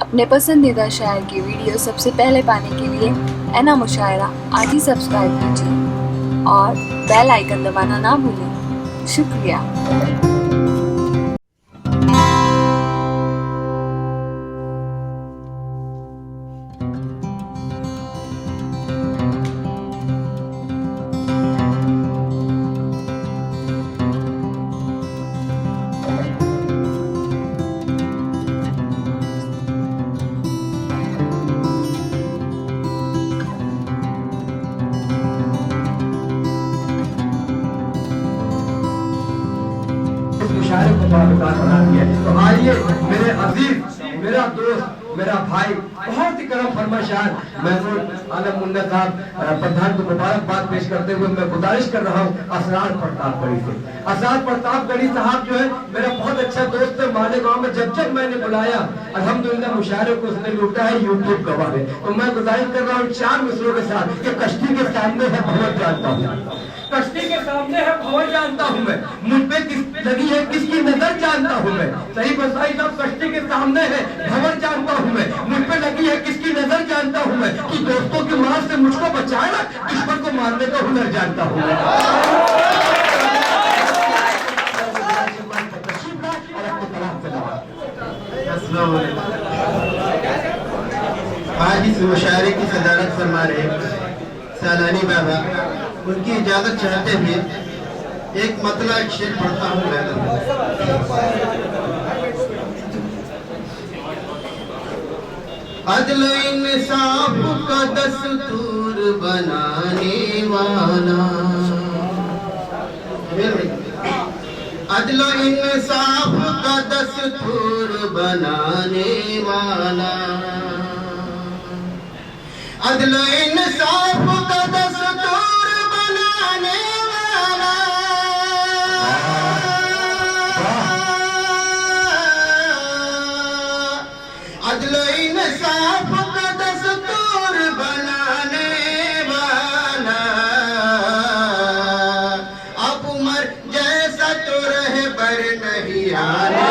अपने पसंदीदा शायर की वीडियो सबसे पहले पाने के लिए एना मुशायरा आज ही सब्सक्राइब कीजिए और बेल आइकन दबाना ना भूलें। शुक्रिया। मुशायरे को बावकार बना दिया। तो आइए मेरे अजीज, मेरा दोस्त, मेरा भाई, बहुत ही करम फरमा शायर महमूद आलम मुन्ना साहब प्रधान को मुबारकबाद पेश करते हुए मैं गुजारिश कर रहा हूँ असरार प्रतापगढ़ी से। असरार प्रतापगढ़ी साहब जो है मेरा बहुत अच्छा दोस्त है। मालेगांव में जब जब मैंने बुलाया अल्हम्दुलिल्लाह मुशायरे को उसने लूटा है, यूट्यूब गवाह है। तो मैं गुजारिश कर रहा हूँ 4 मिसरों के साथ कि कश्ती के सामने है भंवर जानता हूँ, कश्ती के सामने है भंवर जानता हूँ मैं, मुझ पे किस लगी है किसकी नजर जानता हूँ मैं। सही बसाई साहब, कश्ती के सामने है भंवर जानता हूँ मैं, मुझ पे लगी है किसकी नजर जानता हूँ मैं, कि दोस्तों की मार से मुझको बचाएगा, दुश्मन को मारने का हुनर जानता हूँ मैं। आज इस मुशायरे की सदारत फरमा रहे सालानी बाबा, उनकी इजाजत चाहते हुए एक मतला एक शेर पढ़ता हूँ मैं। अदल इंसाफ का दस्तूर बनाने वाला, अदल इंसाफ का दस्तूर बनाने वाला, अदल इंसाफ का दस्तूर बनाने वाला, अदल इंसाफ का दस्तूर बनाने वाला, अब उमर जैसा तो रहे बर नहीं आने,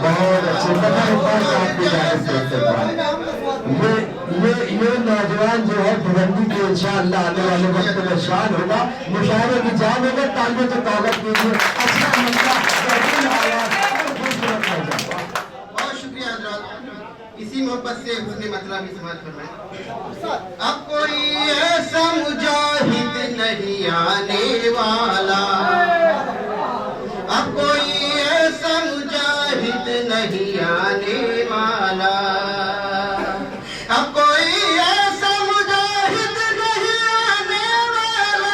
बहुत अच्छे ये नौजवान जो है बुलंदी के इंशाअल्लाह आने वाले वक्त में शान होगा, मुशायरे की जान होगा। तालियों से स्वागत कीजिए। अच्छा मसला, बहुत शुक्रिया हज़रात। इसी मोहब्बत से उसने मतलब भी समाज फरमाया। अब कोई ऐसा मुजाहिद नहीं आने वाला, अब कोई ऐसा मुजाहिद नहीं आने वाला, अब कोई ऐसा मुजाहिद नहीं आने वाला,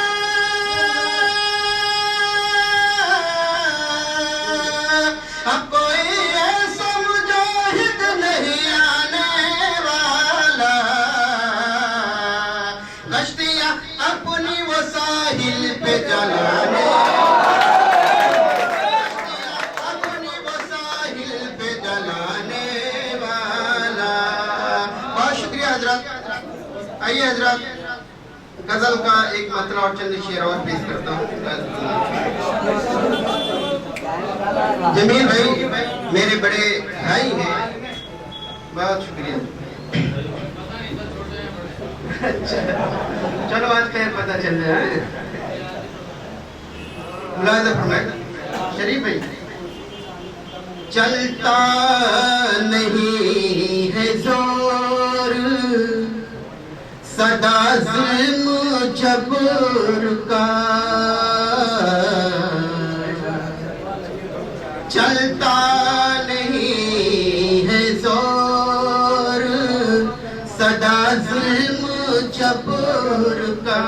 अब कोई ऐसा मुजाहिद नहीं आने वाला, कश्तियाँ अपनी वो साहिल पे जलाने, आइए हजरत गजल का एक मतला और चंद शेर और पेश करता हूँ। जमील भाई मेरे बड़े भाई हैं, बहुत शुक्रिया। अच्छा चलो आज खैर पता चल जाए। मुलाहिजा फरमाए शरीफ भाई, चलता नहीं है जोर सदा ज़ुल्म जबर का, चलता नहीं है जोर सदा ज़ुल्म जबर का,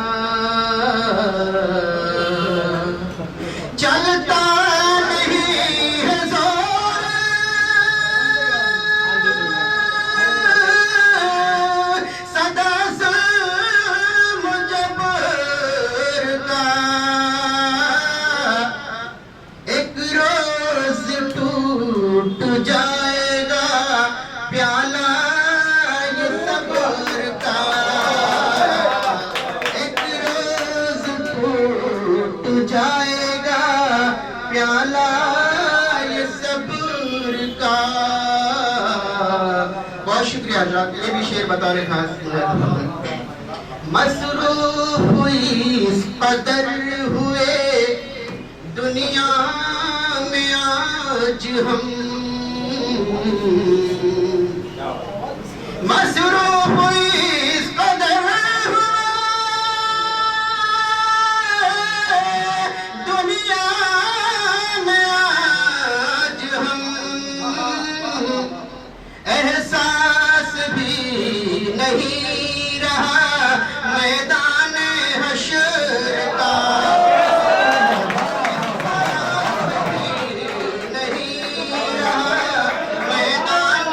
टूट जाएगा प्याला ये सब्र का। बहुत शुक्रिया हज़रात। ये भी शेर बतौर खास मसरूफ इस कदर हुए दुनिया में आज हम, मसरूफ इस कदर हुए दुनिया में आज हम, एहसास भी नहीं रहा मैदान हश्र का, नहीं रहा मैदान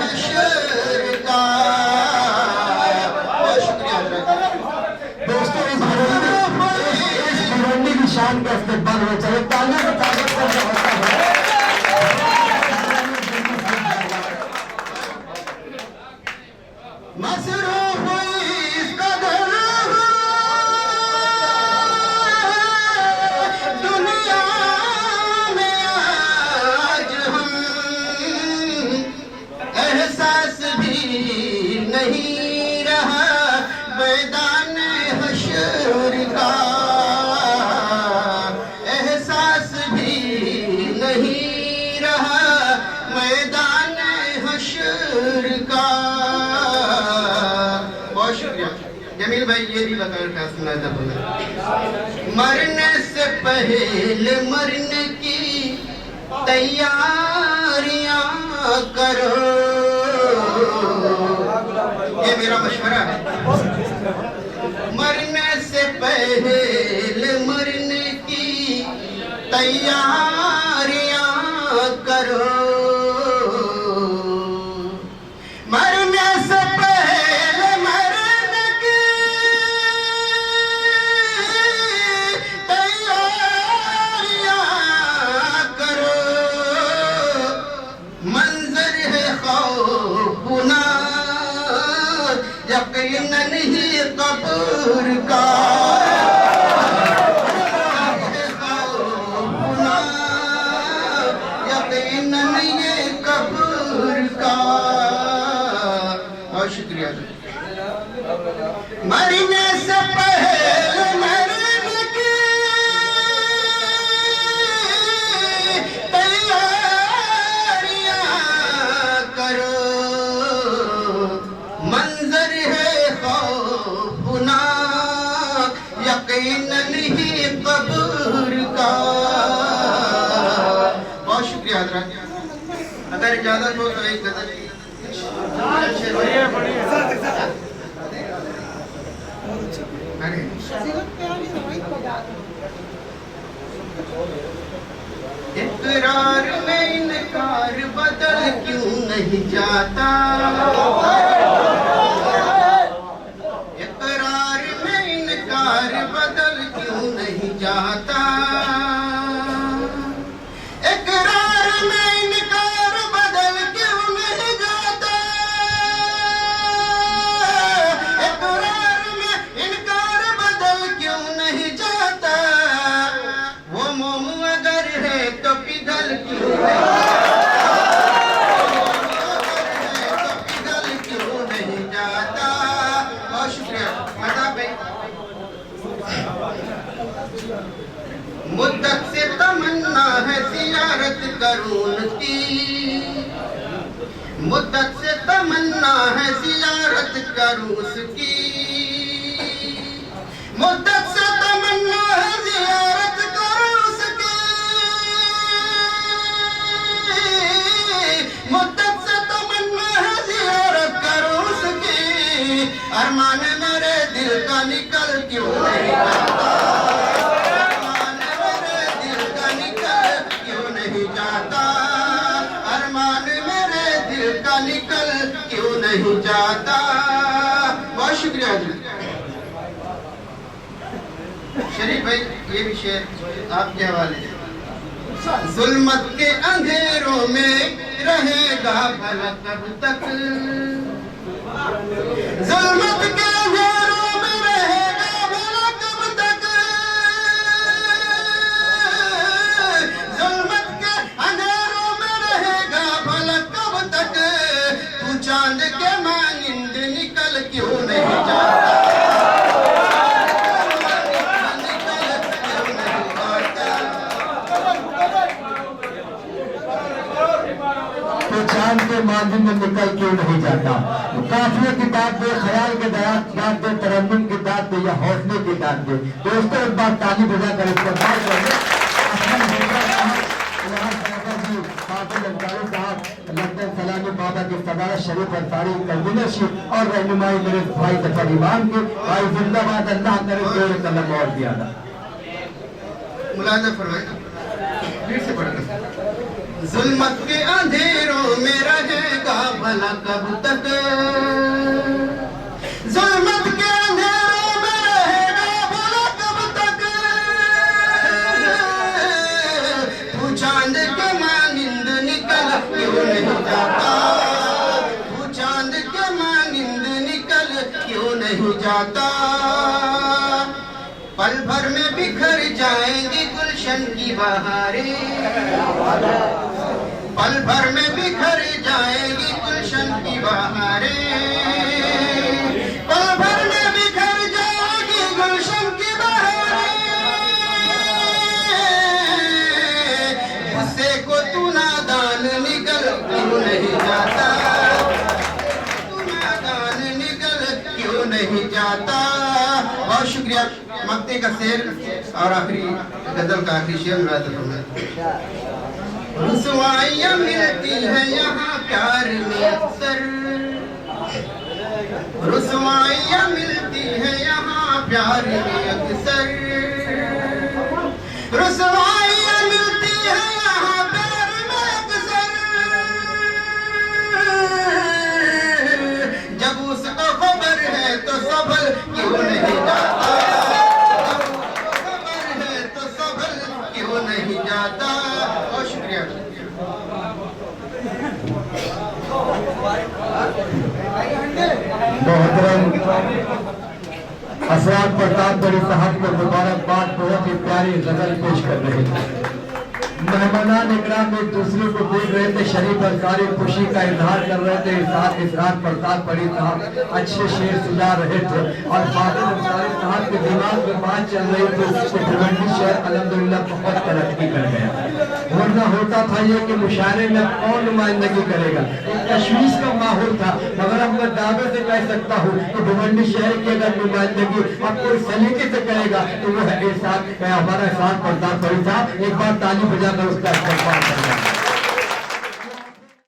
हश्र का। बहुत शुक्रिया दोस्तों, इस भिवंडी की शान का इस्तेमाल हो चले तालियों की ताकत से व्यवस्था है। मसरूफ इस कदर दुनिया में आज हम, एहसास भी नहीं रहा मैदान हश्र का, एहसास भी नहीं रहा मैदान हश्र का। बहुत शुक्रिया जमील भाई। ये भी बता रहा सुना था मरने से पहले मरने की तैयारियां करो, ये मेरा मशवरा है। मरने से पहले मरने की तैयारियां करो, मरने से पहले मरने की तैयारियां करो, मंजर है खौफनाक यकीनन ही कब्र का, यकीनन ये कब्र का। बहुत शुक्रिया। मरने से पहले मरने की तैयारियां करो, मंजर है खौफनाक यकीनन ही कब्र का। बहुत शुक्रिया हज़रात। अगर इजाजत हो तो एक गज़ल इकरार में इनकार बदल क्यों नहीं जाता, इकरार में इनकार बदल क्यों नहीं जाता, इकरार में इनकार बदल क्यों नहीं जाता, इकरार में इनकार बदल क्यों नहीं जाता, वो मोम अगर है तो पिघल क्यों नहीं जाता। बहुत शुक्रिया मजा भाई। मुद्दत से तमन्ना है जियारत करूं उसकी, मुद्दत से तमन्ना है जियारत करूं उसकी, मुद्दत से तमन्ना है जियारत करूं उसकी, मुद्दत से तमन्ना है जियारत करूं उसकी, अरमान मेरे दिल का निकल क्यों नहीं जाता, अरमान मेरे दिल का निकल क्यों नहीं जाता, अरमान मेरे दिल का निकल क्यों नहीं जाता। बहुत शुक्रिया जी। शरीफ भाई ये भी शेर आपके हवाले से। जुल्मत के अंधेरों में रहेगा भला कब तक, जुल्मत के अंधेरों में रहेगा भला कब तक, के मांझी में निकल क्यों नहीं जाता। काफिले की दाद दे, ख्याल के दाद दे, तरन्नुम की दाद दे या हौसले की दाद दे। दोस्तों एक बार ताली बजा कर इस्तेमाल करें। लंदन सलामी बाबा की सदारत शरीफ अंसारी कन्वीनरशिप और रहनुमाई मेरे भाई जफर इमाम के भाई जिंदाबाद। अल्लाह करे जोर कलम और ज्यादा मुलाजा फरमाए फिर से पढ़ना। जुल्मत के अंधेरों में रहेगा भला कब तक, जुल्मत के अंधेरों में रहेगा भला कब तक, तू चांद के मानिंद निकल क्यों नहीं जाता, तू चांद के मानिंद निकल क्यों नहीं जाता। पल भर में बिखर जाएंगी गुलशन की बहारें, पल भर में बिखर जाएंगी गुलशन की बहारें, पल भर में बिखर जाएगी गुलशन की बहारें। गुस्से को तू नादान निकल क्यों नहीं जाता, तू नादान निकल क्यों नहीं जाता। बहुत शुक्रिया। मक्ते का शेर और आखिरी गजल का आखिरी शेर रुसवाइयाँ मिलती है यहाँ प्यार में अक्सर, रुसवाइयाँ मिलती है यहाँ प्यार में अक्सर, रुसवाइयाँ मिलती है यहाँ प्यार में अक्सर। जब उसको खबर है तो सबल क्यों नहीं जाता, नहीं जाता। बहुत शुक्रिया। मोहतरम असरात प्रताप बड़ी साहब को मुबारकबाद। बहुत ही प्यारी गजल पेश कर रहे थे। मेहमानान इकराम एक दूसरे को देख रहे थे, शरीफ अंसारी खुशी का इजहार कर रहे थे। इसरात प्रताप बड़ी साहब अच्छे शेर सुना रहे थे और फाजिल अंसारी साहब के दिमाग में बात चल रही थी कि भिवंडी शहर अल्हम्दुलिल्लाह बहुत तरक्की कर गया। वरना होता था ये कि मुशायरे में कौन नुमाइंदगी करेगा, एक तशवीश का माहौल था। मगर अब मैं दावे से कह सकता हूँ कि भिवंडी शहर की अगर नुमाइंदगी अब कोई सलीके से करेगा तो वो है हमारा इसरात प्रताप बड़ी साहब। एक बार ताली बजा कर उसका इस्तेमाल करना।